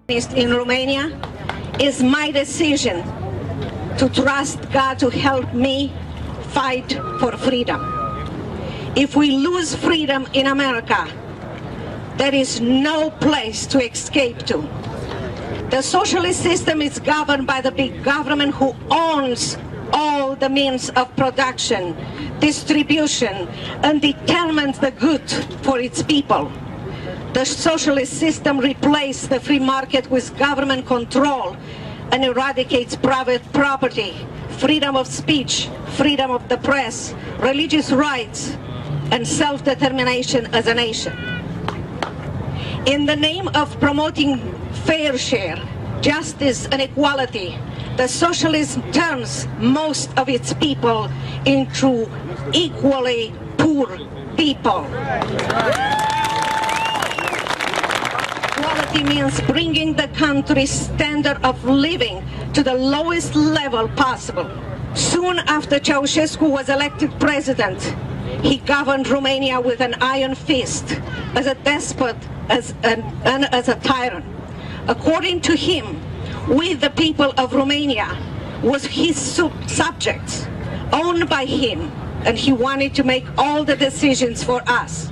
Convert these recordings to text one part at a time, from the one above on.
in Romania, is my decision to trust God to help me fight for freedom. If we lose freedom in America, there is no place to escape to. The socialist system is governed by the big government who owns all the means of production, distribution, and determines the good for its people. The socialist system replaced the free market with government control and eradicates private property, freedom of speech, freedom of the press, religious rights, and self-determination as a nation. In the name of promoting fair share, justice, and equality, the socialism turns most of its people into equally poor people. Equality means bringing the country's standard of living to the lowest level possible. Soon after Ceausescu was elected president, he governed Romania with an iron fist, as a despot and as a tyrant. According to him, we, the people of Romania, was his subjects, owned by him, and he wanted to make all the decisions for us.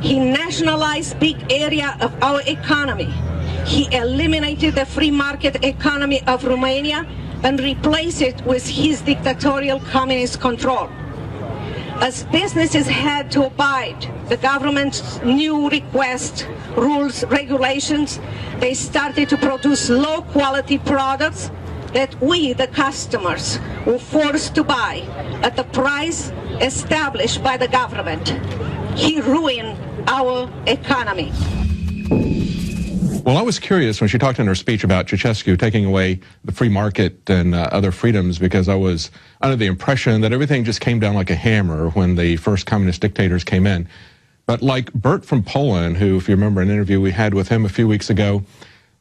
He nationalized big area of our economy. He eliminated the free market economy of Romania and replaced it with his dictatorial communist control. As businesses had to abide the government's new requests, rules, regulations, they started to produce low-quality products that we, the customers, were forced to buy at the price established by the government. He ruined our economy. Well, I was curious when she talked in her speech about Ceausescu taking away the free market and other freedoms, because I was under the impression that everything just came down like a hammer when the first communist dictators came in. But like Bert from Poland, who, if you remember an interview we had with him a few weeks ago,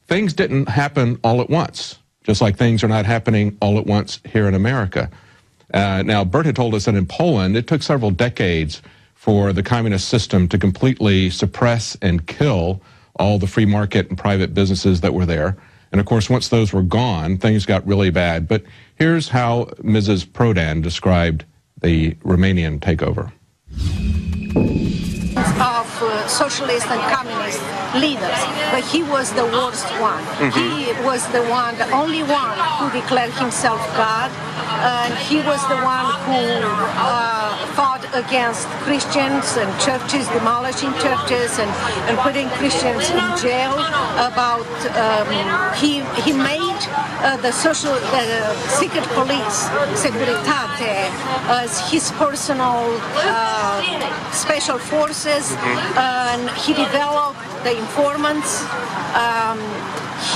things didn't happen all at once, just like things are not happening all at once here in America. Now, Bert had told us that in Poland, it took several decades for the communist system to completely suppress and kill all the free market and private businesses that were there. And of course, once those were gone, things got really bad. But here's how Mrs. Prodan described the Romanian takeover. Of socialist and communist leaders, but he was the worst one. He was the one, the only one who declared himself God, and he was the one who fought against Christians and churches, demolishing churches and putting Christians in jail. About he made the secret police, Securitate, as his personal special forces, and he developed the informants.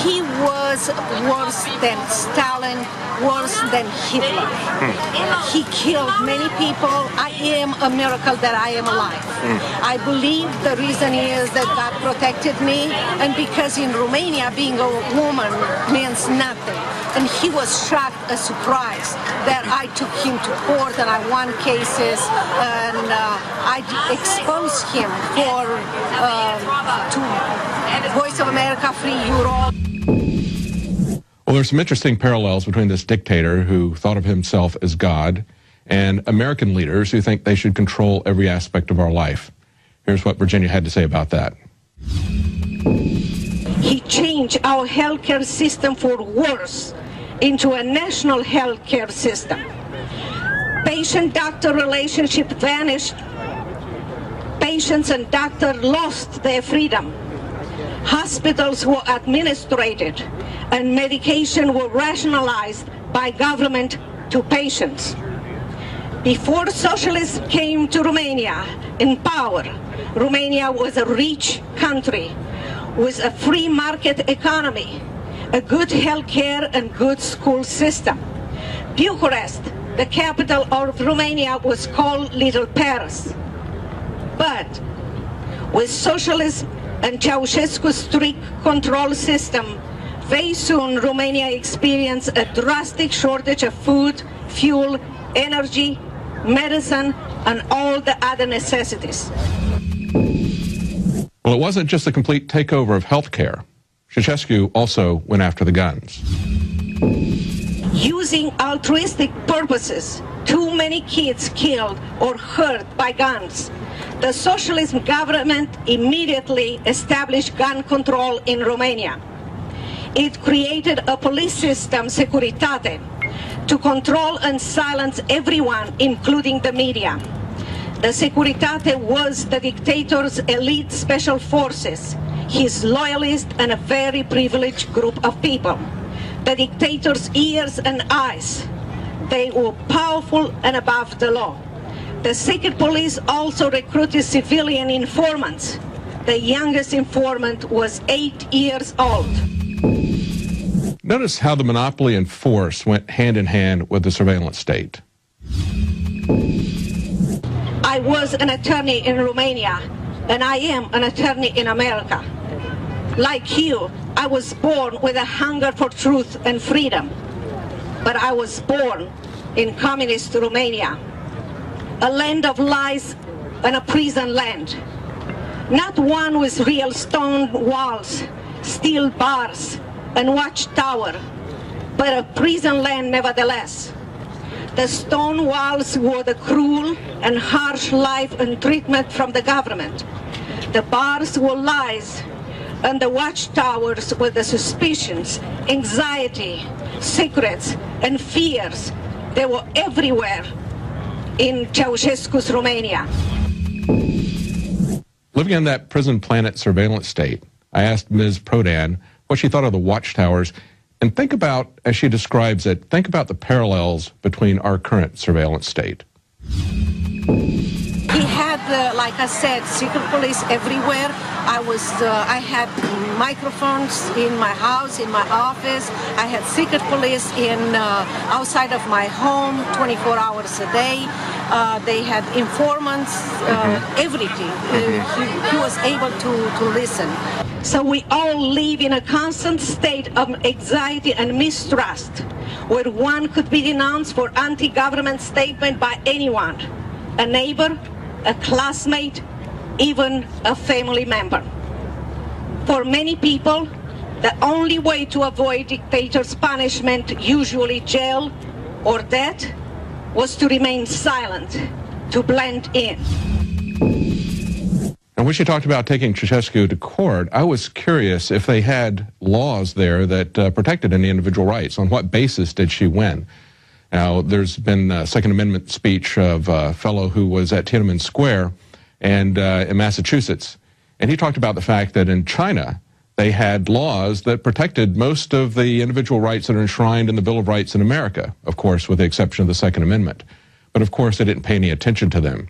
He was worse than Stalin, worse than Hitler. He killed many people. I am a miracle that I am alive. I believe the reason is that God protected me, and because in Romania being a woman means nothing. And he was shocked, a surprise, that I took him to court and I won cases, and I exposed him to Voice of America, Free Europe. Well, there's some interesting parallels between this dictator who thought of himself as God and American leaders who think they should control every aspect of our life. Here's what Virginia had to say about that. He changed our healthcare system for worse into a national healthcare system. Patient-doctor relationship vanished. Patients and doctors lost their freedom. Hospitals were administrated, and medication were rationalized by government to patients. Before socialism came to Romania in power, Romania was a rich country with a free market economy, a good health care and good school system. Bucharest, the capital of Romania, was called Little Paris. But with socialism and Ceausescu's strict control system, very soon Romania experienced a drastic shortage of food, fuel, energy, medicine, and all the other necessities. Well, it wasn't just a complete takeover of health care. Ceausescu also went after the guns. Using altruistic purposes, too many kids killed or hurt by guns. The socialist government immediately established gun control in Romania. It created a police system, Securitate, to control and silence everyone, including the media. The Securitate was the dictator's elite special forces, his loyalists, and a very privileged group of people. The dictator's ears and eyes, they were powerful and above the law. The secret police also recruited civilian informants. The youngest informant was 8 years old. Notice how the monopoly and force went hand in hand with the surveillance state. I was an attorney in Romania, and I am an attorney in America. Like you, I was born with a hunger for truth and freedom. But I was born in communist Romania, a land of lies and a prison land. Not one with real stone walls, steel bars, and watchtower, but a prison land nevertheless. The stone walls were the cruel and harsh life and treatment from the government. The bars were lies, and the watchtowers were the suspicions, anxiety, secrets, and fears. They were everywhere in Ceausescu's Romania. Living in that prison planet surveillance state, I asked Ms. Prodan what she thought of the watchtowers, and think about, as she describes it, think about the parallels between our current surveillance state. He had, like I said, secret police everywhere. I had microphones in my house, in my office. I had secret police outside of my home, 24 hours a day. They had informants, everything. He was able to listen. So we all live in a constant state of anxiety and mistrust, where one could be denounced for anti-government statement by anyone, a neighbor, a classmate, even a family member. For many people, the only way to avoid dictators' punishment, usually jail or death, was to remain silent, to blend in. And when she talked about taking Ceausescu to court, I was curious if they had laws there that protected any individual rights. On what basis did she win? Now, there's been a Second Amendment speech of a fellow who was at Tiananmen Square and in Massachusetts, and he talked about the fact that in China, they had laws that protected most of the individual rights that are enshrined in the Bill of Rights in America, of course, with the exception of the Second Amendment. But of course, they didn't pay any attention to them.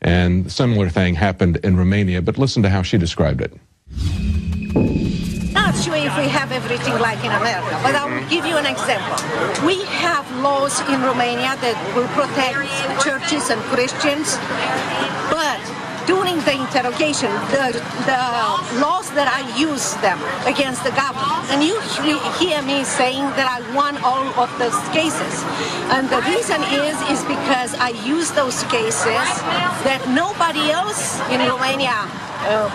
And a similar thing happened in Romania, but listen to how she described it. Not sure if we have everything like in America, but I will give you an example. We have laws in Romania that will protect churches and Christians, but during the interrogation, the laws that I use them against the government, and you hear me saying that I won all of those cases. And the reason is because I use those cases that nobody else in Romania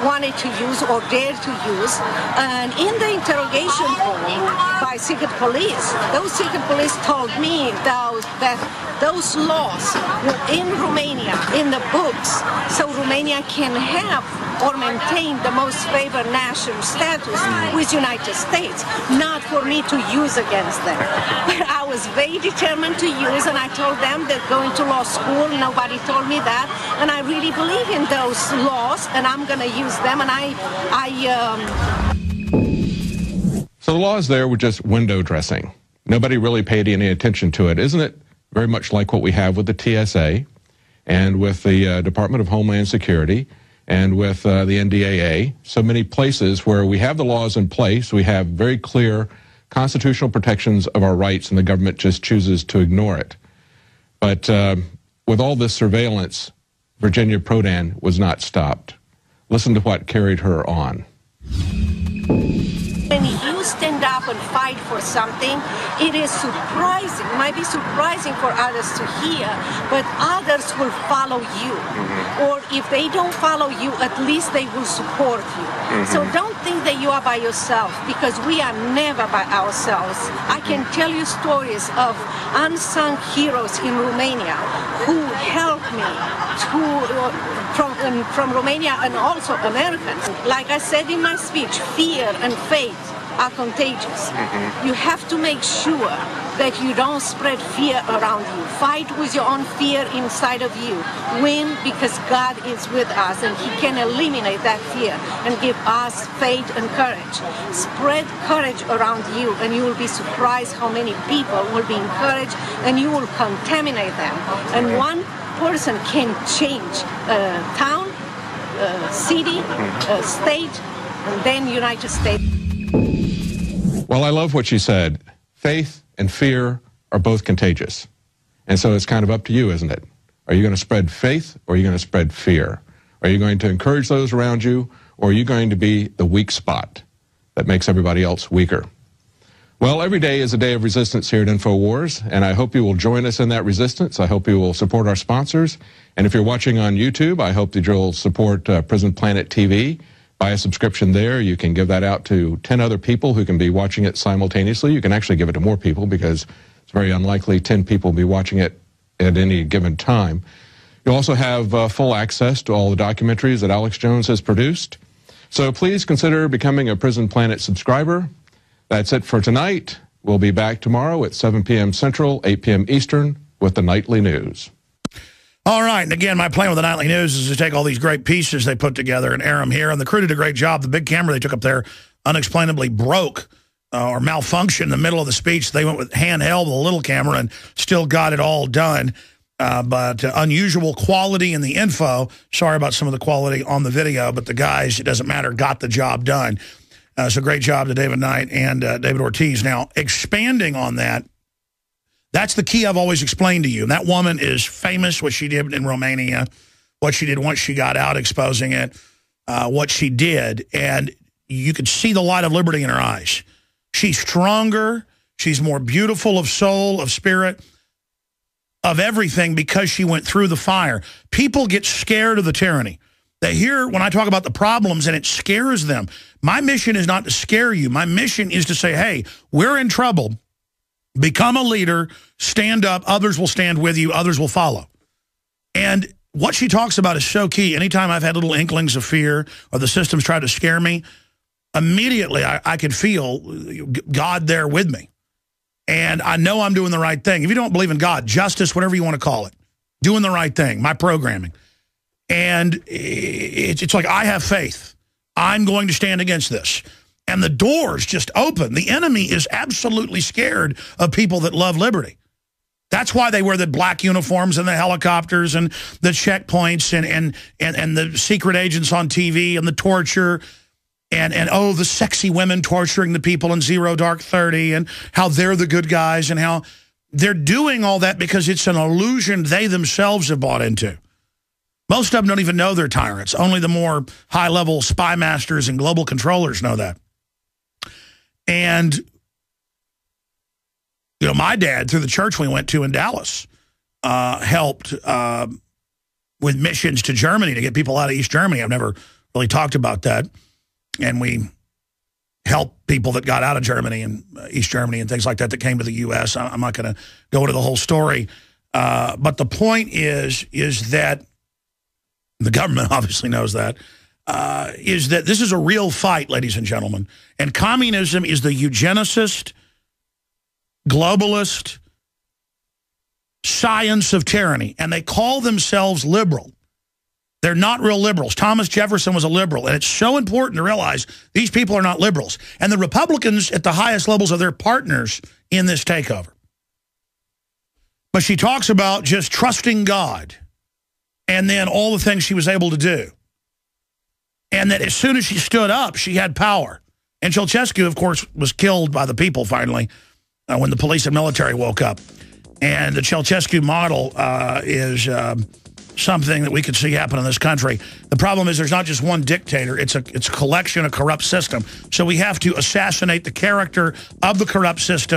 wanted to use or dared to use. And in the interrogation room by secret police, those secret police told me that those laws were in Romania, in the books, so Romania can have or maintain the most favored national status with United States, not for me to use against them. But I was very determined to use, and I told them that going to law school, nobody told me that, and I really believe in those laws, and I'm going to use them, and So the laws there were just window dressing. Nobody really paid any attention to it. Isn't it very much like what we have with the TSA and with the Department of Homeland Security and with the NDAA? So many places where we have the laws in place, we have very clear constitutional protections of our rights, and the government just chooses to ignore it. But with all this surveillance, Virginia Prodan was not stopped. Listen to what carried her on. In Houston, stand up and fight for something, it is surprising. It might be surprising for others to hear, but others will follow you. Or if they don't follow you, at least they will support you. So don't think that you are by yourself, because we are never by ourselves. I can tell you stories of unsung heroes in Romania who helped me from Romania, and also Americans. Like I said in my speech, fear and faith are contagious. You have to make sure that you don't spread fear around you. Fight with your own fear inside of you. Win, because God is with us and He can eliminate that fear and give us faith and courage. Spread courage around you, and you will be surprised how many people will be encouraged, and you will contaminate them. And one person can change a town, a city, a state, and then United States. Well, I love what she said. Faith and fear are both contagious. And so it's kind of up to you, isn't it? Are you going to spread faith, or are you going to spread fear? Are you going to encourage those around you, or are you going to be the weak spot that makes everybody else weaker? Well, every day is a day of resistance here at InfoWars, and I hope you will join us in that resistance. I hope you will support our sponsors. And if you're watching on YouTube, I hope that you'll support Prison Planet TV. Buy a subscription there. You can give that out to 10 other people who can be watching it simultaneously. You can actually give it to more people, because it's very unlikely 10 people will be watching it at any given time. You'll also have full access to all the documentaries that Alex Jones has produced. So please consider becoming a Prison Planet subscriber. That's it for tonight. We'll be back tomorrow at 7 p.m. Central, 8 p.m. Eastern with the Nightly News. All right, and again, my plan with the Nightly News is to take all these great pieces they put together and air them here, and the crew did a great job. The big camera they took up there unexplainably broke or malfunctioned in the middle of the speech. They went with handheld with a little camera and still got it all done. But unusual quality in the info. Sorry about some of the quality on the video, but the guys, it doesn't matter, got the job done. So great job to David Knight and David Ortiz. Now, expanding on that, that's the key I've always explained to you. And that woman is famous, what she did in Romania, what she did once she got out, exposing it, what she did. And you could see the light of liberty in her eyes. She's stronger. She's more beautiful of soul, of spirit, of everything, because she went through the fire. People get scared of the tyranny. They hear when I talk about the problems and it scares them. My mission is not to scare you. My mission is to say, hey, we're in trouble. Become a leader, stand up, others will stand with you, others will follow. And what she talks about is so key. Anytime I've had little inklings of fear or the system's tried to scare me, immediately I could feel God there with me. And I know I'm doing the right thing. If you don't believe in God, justice, whatever you want to call it, doing the right thing, my programming. And it's like, I have faith. I'm going to stand against this. And the doors just open. The enemy is absolutely scared of people that love liberty. That's why they wear the black uniforms and the helicopters and the checkpoints and the secret agents on TV and the torture and oh, the sexy women torturing the people in Zero Dark 30 and how they're the good guys and how they're doing all that because it's an illusion they themselves have bought into. Most of them don't even know they're tyrants. Only the more high-level spy masters and global controllers know that. And, you know, my dad, through the church we went to in Dallas, helped with missions to Germany to get people out of East Germany. I've never really talked about that. And we helped people that got out of Germany and East Germany and things like that that came to the U.S. I'm not going to go into the whole story. But the point is that the government obviously knows that. Is that this is a real fight, ladies and gentlemen. And communism is the eugenicist, globalist science of tyranny. And they call themselves liberal. They're not real liberals. Thomas Jefferson was a liberal. And it's so important to realize these people are not liberals. And the Republicans at the highest levels are their partners in this takeover. But she talks about just trusting God and then all the things she was able to do. And that as soon as she stood up, she had power. And Ceausescu, of course, was killed by the people finally when the police and military woke up. And the Ceausescu model is something that we could see happen in this country. The problem is there's not just one dictator. It's a collection of corrupt system. So we have to assassinate the character of the corrupt system